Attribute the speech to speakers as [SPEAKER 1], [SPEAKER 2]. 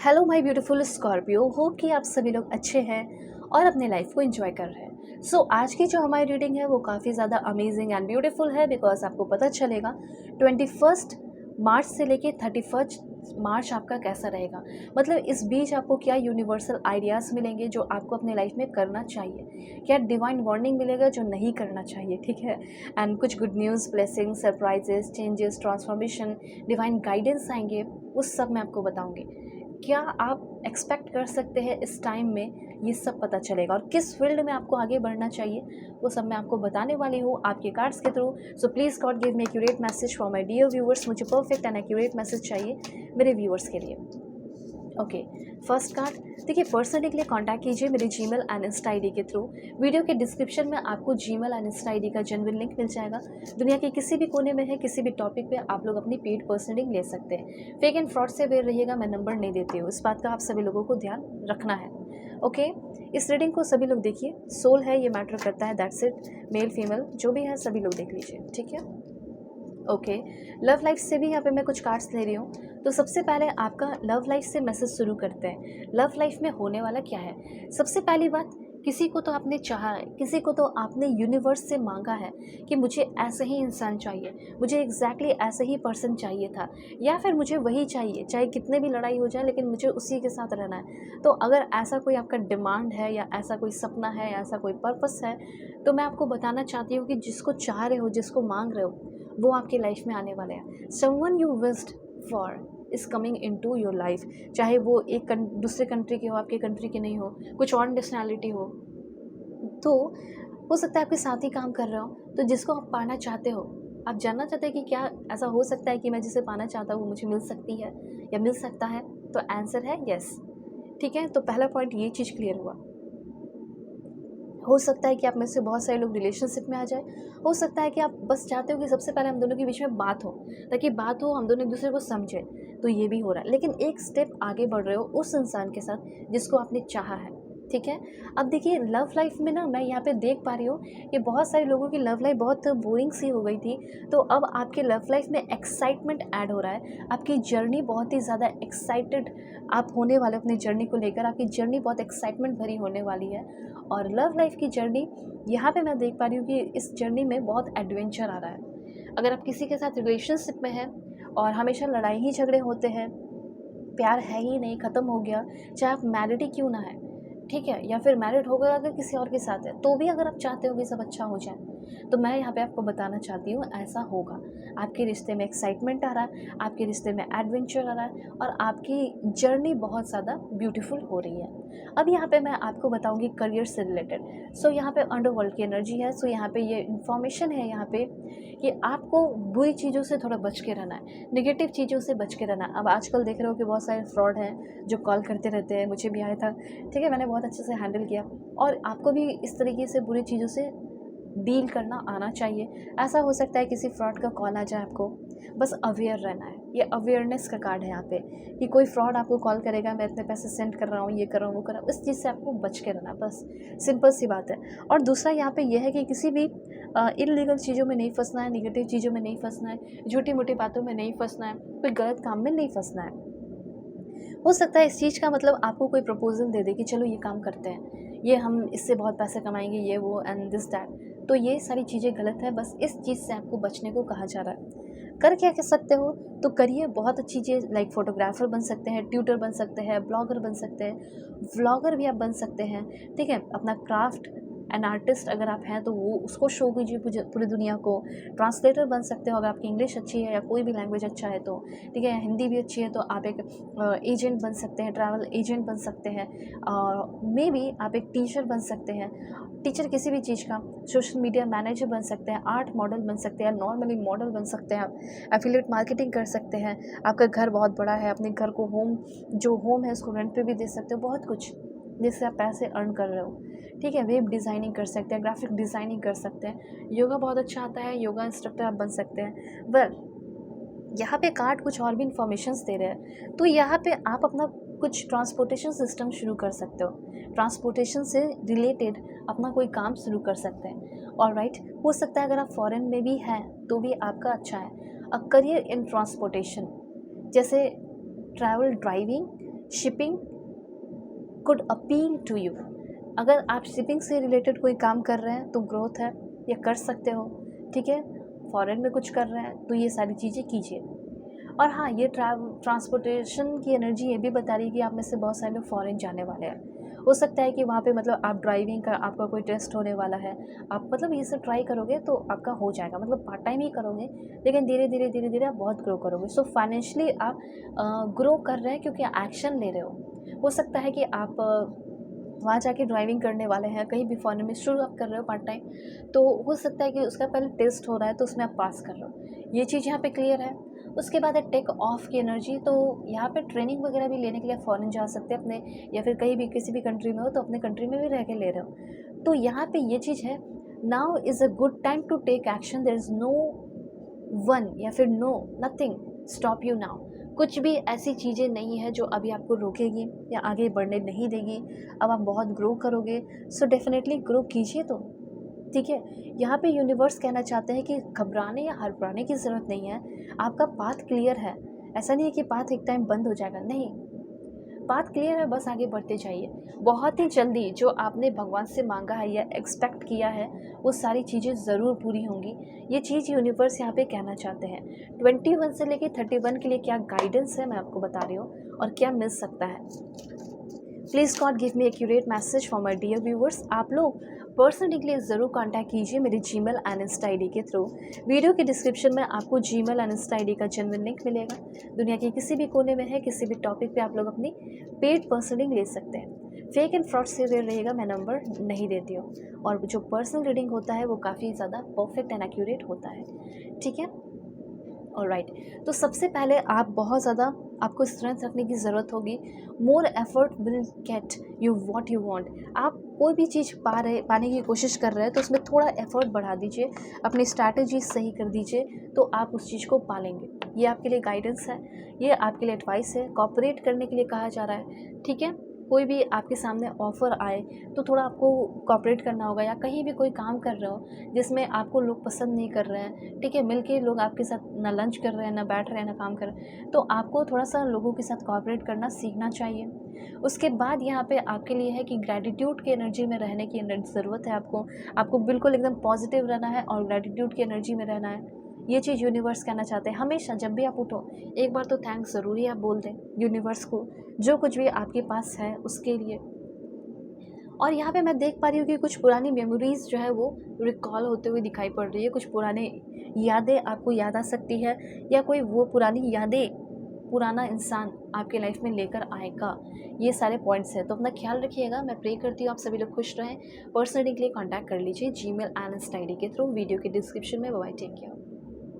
[SPEAKER 1] Hello my beautiful Scorpio, hope कि आप सभी लोग अच्छे हैं और अपने लाइफ को एंजॉय कर रहे हैं। आज की जो हमारी रीडिंग है वो काफ़ी ज़्यादा अमेजिंग एंड ब्यूटीफुल है, बिकॉज आपको पता चलेगा 21 मार्च से लेके 31 मार्च आपका कैसा रहेगा। मतलब इस बीच आपको क्या यूनिवर्सल आइडियाज़ मिलेंगे जो आपको अपने लाइफ में करना चाहिए, क्या डिवाइन वार्निंग मिलेगा जो नहीं करना चाहिए, ठीक है। एंड कुछ good news, blessing, surprises, changes, transformation, divine guidance आएंगे, उस सब मैं आपको बताऊंगी। क्या आप एक्सपेक्ट कर सकते हैं इस टाइम में, ये सब पता चलेगा। और किस फील्ड में आपको आगे बढ़ना चाहिए वो सब मैं आपको बताने वाली हूँ आपके कार्ड्स के through. So please God give me accurate message for my dear viewers. मुझे परफेक्ट एंड एक्यूरेट मैसेज चाहिए मेरे व्यूअर्स के लिए। ओके, फर्स्ट कार्ड देखिए, पर्सनली के लिए कॉन्टैक्ट कीजिए मेरे जीमेल एंड इंस्टा आईडी के थ्रू। वीडियो के डिस्क्रिप्शन में आपको जीमेल एंड इंस्टा आईडी का जेन्युइन लिंक मिल जाएगा। दुनिया के किसी भी कोने में है, किसी भी टॉपिक पे आप लोग अपनी पेड पर्सनल रीडिंग ले सकते हैं। फेक एंड फ्रॉड से अवेयर रहिएगा, मैं नंबर नहीं देती हूँ, इस बात का आप सभी लोगों को ध्यान रखना है। ओके, इस रीडिंग को सभी लोग देखिए, सोल है ये मैटर करता है, दैट्स इट। मेल फीमेल जो भी है सभी लोग देख लीजिए, ठीक है। ओके, लव लाइफ से भी यहाँ पे मैं कुछ कार्ड्स ले रही हूँ। तो सबसे पहले आपका लव लाइफ से मैसेज शुरू करते हैं। लव लाइफ में होने वाला क्या है। सबसे पहली बात, किसी को तो आपने चाहा है, किसी को तो आपने यूनिवर्स से मांगा है कि मुझे ऐसे ही इंसान चाहिए, मुझे एग्जैक्टली ऐसे ही पर्सन चाहिए था, या फिर मुझे वही चाहिए, चाहे कितने भी लड़ाई हो जाए लेकिन मुझे उसी के साथ रहना है। तो अगर ऐसा कोई आपका डिमांड है या ऐसा कोई सपना है या ऐसा कोई पर्पस है, तो मैं आपको बताना चाहती हूँ कि जिसको चाह रहे हो, जिसको मांग रहे हो, वो आपकी लाइफ में आने वाले हैं। Someone you wished for is coming in to your life. चाहे वो एक दूसरे कंट्री के हो, आपके कंट्री के नहीं हो, कुछ और नेशनैलिटी हो, तो हो सकता है आपके साथ ही काम कर रहे हो। तो जिसको आप पाना चाहते हो, आप जानना चाहते हैं कि क्या ऐसा हो सकता है कि मैं जिसे पाना चाहता हूँ वो मुझे मिल सकती है या मिल सकता है, तो आंसर है यस, ठीक है। तो पहला पॉइंट ये चीज़ क्लियर हुआ। हो सकता है कि आप में से बहुत सारे लोग रिलेशनशिप में आ जाए, हो सकता है कि आप बस चाहते हो कि सबसे पहले हम दोनों के बीच में बात हो, ताकि बात हो, हम दोनों एक दूसरे को समझें, तो ये भी हो रहा है। लेकिन एक स्टेप आगे बढ़ रहे हो उस इंसान के साथ जिसको आपने चाहा है, ठीक है। अब देखिए, लव लाइफ में ना मैं यहाँ पे देख पा रही हूँ कि बहुत सारे लोगों की लव लाइफ बहुत बोरिंग सी हो गई थी, तो अब आपके लव लाइफ में एक्साइटमेंट ऐड हो रहा है। आपकी जर्नी बहुत ही ज़्यादा एक्साइटेड आप होने वाले अपनी जर्नी को लेकर, आपकी जर्नी बहुत एक्साइटमेंट भरी होने वाली है। और लव लाइफ की जर्नी यहाँ पे मैं देख पा रही हूँ कि इस जर्नी में बहुत एडवेंचर आ रहा है। अगर आप किसी के साथ रिलेशनशिप में हैं और हमेशा लड़ाई ही झगड़े होते हैं, प्यार है ही नहीं, ख़त्म हो गया, चाहे आप मैरिड ही क्यों ना है, ठीक है, या फिर मैरिड हो गया अगर किसी और के साथ है, तो भी अगर आप चाहते हो कि सब अच्छा हो जाए, तो मैं यहाँ पे आपको बताना चाहती हूँ ऐसा होगा। आपके रिश्ते में एक्साइटमेंट आ रहा है, आपके रिश्ते में एडवेंचर आ रहा है, और आपकी जर्नी बहुत ज़्यादा ब्यूटीफुल हो रही है। अब यहाँ पे मैं आपको बताऊँगी करियर से रिलेटेड। सो यहाँ पे अंडरवर्ल्ड की एनर्जी है। सो यहाँ पे ये इन्फॉर्मेशन है यहाँ पे कि आपको बुरी चीज़ों से थोड़ा बच के रहना है, नेगेटिव चीज़ों से बच के रहना है। अब आजकल देख रहे हो कि बहुत सारे फ्रॉड हैं जो कॉल करते रहते हैं, मुझे भी आया था, ठीक है, मैंने बहुत अच्छे से हैंडल किया। और आपको भी इस तरीके से बुरी चीज़ों से डील करना आना चाहिए। ऐसा हो सकता है किसी फ्रॉड का कॉल आ जाए, आपको बस अवेयर रहना है। ये अवेयरनेस का कार्ड है यहाँ पे कि कोई फ्रॉड आपको कॉल करेगा, मैं इतने पैसे सेंड कर रहा हूँ, ये कर रहा हूँ, वो कर रहा हूँ, इस चीज़ से आपको बच के रहना, बस सिंपल सी बात है। और दूसरा यहाँ पे यह है कि किसी भी इलीगल चीज़ों में नहीं फंसना है, निगेटिव चीज़ों में नहीं फंसना है, झूठी मूठी बातों में नहीं फंसना है, कोई गलत काम में नहीं फंसना है। हो सकता है इस चीज़ का मतलब आपको कोई प्रपोजल दे दे कि चलो ये काम करते हैं, ये हम इससे बहुत पैसे कमाएंगे, ये वो एंड दिस दैट, तो ये सारी चीज़ें गलत है। बस इस चीज़ से आपको बचने को कहा जा रहा है। कर क्या कर सकते हो, तो करिए बहुत अच्छी चीज़, लाइक फोटोग्राफर बन सकते हैं, ट्यूटर बन सकते हैं, ब्लॉगर बन सकते हैं, व्लॉगर भी आप बन सकते हैं, ठीक है। अपना क्राफ्ट एन आर्टिस्ट अगर आप हैं तो वो उसको शो कीजिए पूरी दुनिया को। ट्रांसलेटर बन सकते हो अगर आपकी इंग्लिश अच्छी है या कोई भी लैंग्वेज अच्छा है तो, ठीक है, हिंदी भी अच्छी है तो आप एक एजेंट बन सकते हैं, ट्रैवल एजेंट बन सकते हैं, मे बी आप एक टीचर बन सकते हैं, टीचर किसी भी चीज़ का, सोशल मीडिया मैनेजर बन सकते हैं, आर्ट मॉडल बन सकते हैं, नॉर्मली मॉडल बन सकते हैं, आप एफिलिएट मार्केटिंग कर सकते हैं। आपका घर बहुत बड़ा है, अपने घर को होम है उसको रेंट पे भी दे सकते हो, बहुत कुछ जिससे आप पैसे अर्न कर रहे हो, ठीक है। वेब डिज़ाइनिंग कर सकते हैं, ग्राफिक डिज़ाइनिंग कर सकते हैं, योगा बहुत अच्छा आता है, योगा इंस्ट्रक्टर आप बन सकते हैं। वेल, यहाँ पे कार्ड कुछ और भी इंफॉर्मेशंस दे रहे हैं, तो यहाँ पे आप अपना कुछ ट्रांसपोर्टेशन सिस्टम शुरू कर सकते हो, ट्रांसपोर्टेशन से रिलेटेड अपना कोई काम शुरू कर सकते हैं। और राइट, हो सकता है अगर आप फॉरेन में भी हैं तो भी आपका अच्छा है। अ करियर इन ट्रांसपोर्टेशन, जैसे travel driving shipping could appeal to you. अगर आप शिपिंग से रिलेटेड कोई काम कर रहे हैं तो ग्रोथ है, या कर सकते हो, ठीक है। फॉरेन में कुछ कर रहे हैं तो ये सारी चीज़ें कीजिए। और हाँ, ये ट्रांसपोर्टेशन की एनर्जी ये भी बता रही है कि आप में से बहुत सारे लोग फॉरेन जाने वाले हैं। हो सकता है कि वहाँ पे मतलब आप ड्राइविंग का आपका कोई टेस्ट होने वाला है, आप मतलब ये सब ट्राई करोगे तो आपका हो जाएगा, मतलब पार्ट टाइम ही करोगे, लेकिन धीरे धीरे आप बहुत ग्रो करोगे। सो फाइनेंशियली आप ग्रो कर रहे हैं क्योंकि एक्शन ले रहे हो सकता है कि आप वहाँ जाके ड्राइविंग करने वाले हैं, कहीं भी फॉरेन में शुरू आप कर रहे हो पार्ट टाइम, तो हो सकता है कि उसका पहले टेस्ट हो रहा है तो उसमें आप पास कर रहे हो, ये चीज़ यहाँ पे क्लियर है। उसके बाद है टेक ऑफ की एनर्जी, तो यहाँ पे ट्रेनिंग वगैरह भी लेने के लिए फॉरेन जा सकते हैं अपने, या फिर कहीं भी किसी भी कंट्री में हो तो अपने कंट्री में भी रह के ले रहे हो। तो यहाँ पे ये चीज़ है, now is a good time to take action, there is no one या फिर no nothing stop you now. कुछ भी ऐसी चीज़ें नहीं है जो अभी आपको रोकेगी या आगे बढ़ने नहीं देगी। अब आप बहुत ग्रो करोगे, सो डेफिनेटली ग्रो कीजिए तो, ठीक है। यहाँ पे यूनिवर्स कहना चाहते हैं कि घबराने या हड़बड़ाने की ज़रूरत नहीं है, आपका पाथ क्लियर है। ऐसा नहीं है कि पाथ एक टाइम बंद हो जाएगा, नहीं, बात क्लियर है, बस आगे बढ़ते जाइए। बहुत ही जल्दी जो आपने भगवान से मांगा है या एक्सपेक्ट किया है वो सारी चीज़ें ज़रूर पूरी होंगी। ये चीज़ यूनिवर्स यहाँ पे कहना चाहते हैं। 21 से लेके 31 के लिए क्या गाइडेंस है मैं आपको बता रही हूँ, और क्या मिल सकता है। Please God give me accurate message for my dear viewers. आप लोग पर्सनली के लिए ज़रूर कांटेक्ट कीजिए मेरे Gmail and Insta I D के थ्रू। वीडियो के डिस्क्रिप्शन में आपको Gmail and Insta I D का जेन्युइन लिंक मिलेगा। दुनिया के किसी भी कोने में है, किसी भी टॉपिक पे आप लोग अपनी पेड पर्सनल रीडिंग ले सकते हैं। फेक एंड फ्रॉड से अवेयर रहिएगा, मैं नंबर नहीं देती हूँ, और जो पर्सनल रीडिंग होता है वो काफ़ी ज़्यादा परफेक्ट एंड एक्यूरेट होता है, ठीक है। ऑलराइट, तो सबसे पहले आप बहुत ज़्यादा आपको स्ट्रेंथ रखने की ज़रूरत होगी। More effort will get you what you want. आप कोई भी चीज़ पाने की कोशिश कर रहे हैं तो उसमें थोड़ा एफर्ट बढ़ा दीजिए, अपनी स्ट्रैटेजी सही कर दीजिए, तो आप उस चीज़ को पालेंगे। ये आपके लिए गाइडेंस है, ये आपके लिए एडवाइस है, कॉपरेट करने के लिए कहा जा रहा है, ठीक है। कोई भी आपके सामने ऑफ़र आए तो थोड़ा आपको कॉपरेट करना होगा, या कहीं भी कोई काम कर रहे हो जिसमें आपको लोग पसंद नहीं कर रहे हैं, ठीक है, मिलके लोग आपके साथ ना लंच कर रहे हैं, ना बैठ रहे हैं, ना काम कर रहे हैं, तो आपको थोड़ा सा लोगों के साथ कॉपरेट करना सीखना चाहिए। उसके बाद यहाँ पे आपके लिए है कि ग्रैटिट्यूड की एनर्जी में रहने की ज़रूरत है आपको बिल्कुल एकदम पॉजिटिव रहना है और ग्रैटिट्यूड की एनर्जी में रहना है। ये चीज़ यूनिवर्स कहना चाहते हैं। हमेशा जब भी आप उठो एक बार तो थैंक्स ज़रूरी आप बोल दें यूनिवर्स को, जो कुछ भी आपके पास है उसके लिए। और यहाँ पे मैं देख पा रही हूँ कि कुछ पुरानी मेमोरीज़ जो है वो रिकॉल होते हुए दिखाई पड़ रही है। कुछ पुराने यादें आपको याद आ सकती है, या कोई वो पुरानी यादें पुराना इंसान आपके लाइफ में लेकर आएगा। ये सारे पॉइंट्स हैं, तो अपना ख्याल रखिएगा। मैं प्रे करती हूँ आप सभी लोग खुश रहें। पर्सनली के लिए कॉन्टैक्ट कर लीजिए Gmail and Insta I D के थ्रू, वीडियो के डिस्क्रिप्शन में। Bye, take care.